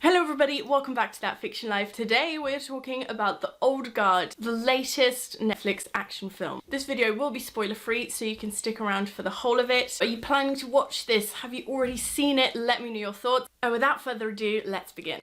Hello everybody, welcome back to That Fiction Life. Today we're talking about The Old Guard, the latest Netflix action film. This video will be spoiler free, so you can stick around for the whole of it. Are you planning to watch this? Have you already seen it? Let me know your thoughts. And without further ado, let's begin.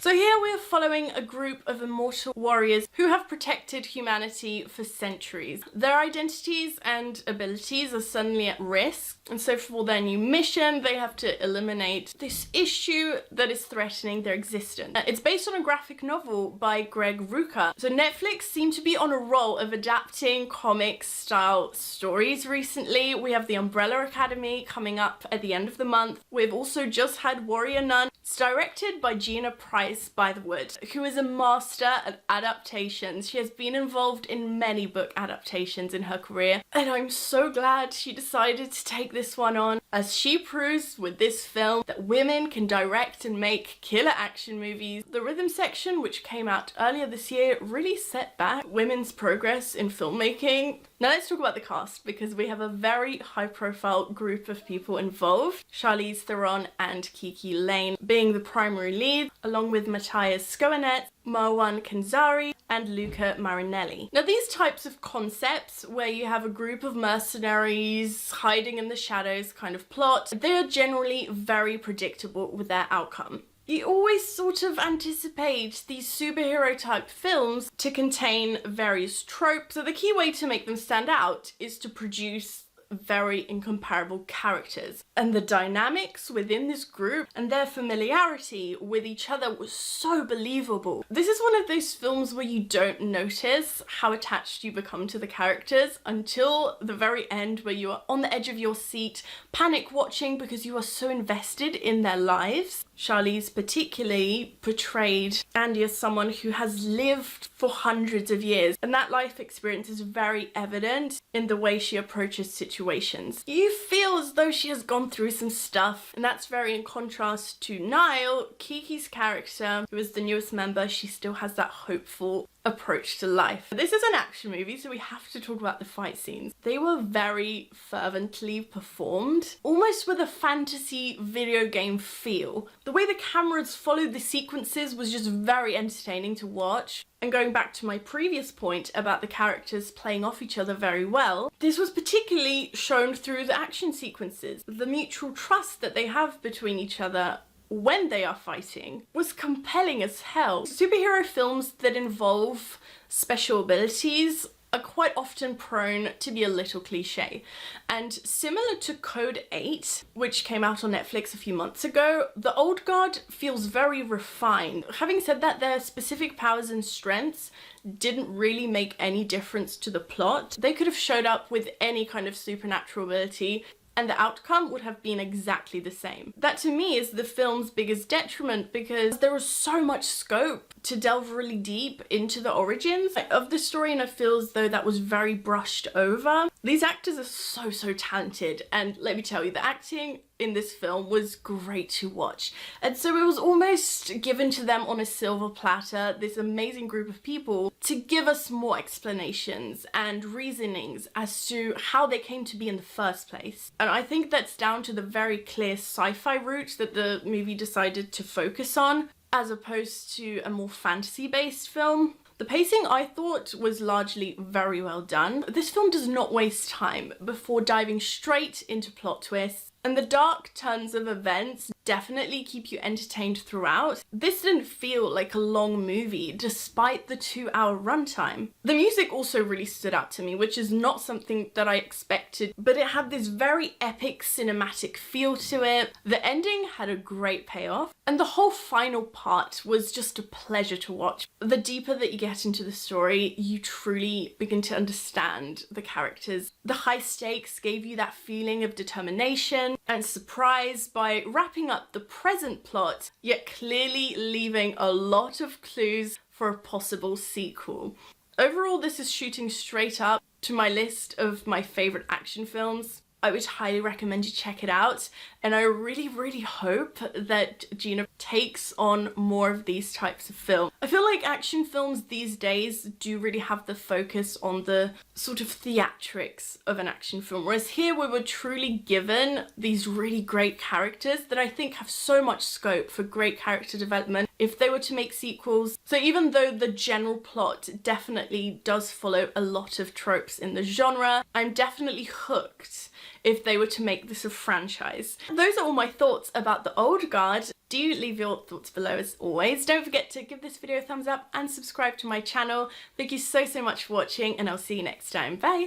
So here we're following a group of immortal warriors who have protected humanity for centuries. Their identities and abilities are suddenly at risk, and so for their new mission they have to eliminate this issue that is threatening their existence. It's based on a graphic novel by Greg Rucka. So Netflix seemed to be on a roll of adapting comic style stories recently. We have The Umbrella Academy coming up at the end of the month. We've also just had Warrior Nun. It's directed by Gina Price by the Wood, who is a master at adaptations. She has been involved in many book adaptations in her career, and I'm so glad she decided to take this one on, as she proves with this film that women can direct and make killer action movies. The rhythm section, which came out earlier this year, really set back women's progress in filmmaking. Now let's talk about the cast, because we have a very high-profile group of people involved. Charlize Theron and Kiki Lane being the primary lead, along with Matthias Schoenaerts, Marwan Kenzari, and Luca Marinelli. Now these types of concepts, where you have a group of mercenaries hiding in the shadows kind of plot, they are generally very predictable with their outcome. You always sort of anticipate these superhero type films to contain various tropes, so the key way to make them stand out is to produce very incomparable characters. And the dynamics within this group and their familiarity with each other was so believable. This is one of those films where you don't notice how attached you become to the characters until the very end, where you are on the edge of your seat, panic watching because you are so invested in their lives. Charlize particularly portrayed Andy as someone who has lived for hundreds of years, and that life experience is very evident in the way she approaches situations. You feel as though she has gone through some stuff, and that's very in contrast to Niall, Kiki's character, who is the newest member. She still has that hopeful approach to life. This is an action movie, so we have to talk about the fight scenes. They were very fervently performed, almost with a fantasy video game feel. The way the cameras followed the sequences was just very entertaining to watch. And going back to my previous point about the characters playing off each other very well, this was particularly shown through the action sequences. The mutual trust that they have between each other when they are fighting was compelling as hell. Superhero films that involve special abilities are quite often prone to be a little cliche. And similar to Code 8, which came out on Netflix a few months ago, The Old Guard feels very refined. Having said that, their specific powers and strengths didn't really make any difference to the plot. They could have showed up with any kind of supernatural ability, and the outcome would have been exactly the same. That to me is the film's biggest detriment, because there was so much scope to delve really deep into the origins of the story, and I feel as though that was very brushed over. These actors are so talented, and let me tell you, the acting in this film was great to watch. And so it was almost given to them on a silver platter, this amazing group of people, to give us more explanations and reasonings as to how they came to be in the first place. And I think that's down to the very clear sci-fi route that the movie decided to focus on, as opposed to a more fantasy-based film. The pacing, I thought, was largely very well done. This film does not waste time before diving straight into plot twists, and the dark turns of events definitely keep you entertained throughout. This didn't feel like a long movie, despite the 2-hour runtime. The music also really stood out to me, which is not something that I expected, but it had this very epic cinematic feel to it. The ending had a great payoff, and the whole final part was just a pleasure to watch. The deeper that you get into the story, you truly begin to understand the characters. The high stakes gave you that feeling of determination and surprise by wrapping up the present plot, yet clearly leaving a lot of clues for a possible sequel. Overall, this is shooting straight up to my list of my favourite action films. I would highly recommend you check it out, and I really, really hope that Gina takes on more of these types of films. I feel like action films these days do really have the focus on the sort of theatrics of an action film, whereas here we were truly given these really great characters that I think have so much scope for great character development if they were to make sequels. So even though the general plot definitely does follow a lot of tropes in the genre, I'm definitely hooked if they were to make this a franchise. Those are all my thoughts about The Old Guard. Do leave your thoughts below as always. Don't forget to give this video a thumbs up and subscribe to my channel. Thank you so much for watching, and I'll see you next time. Bye!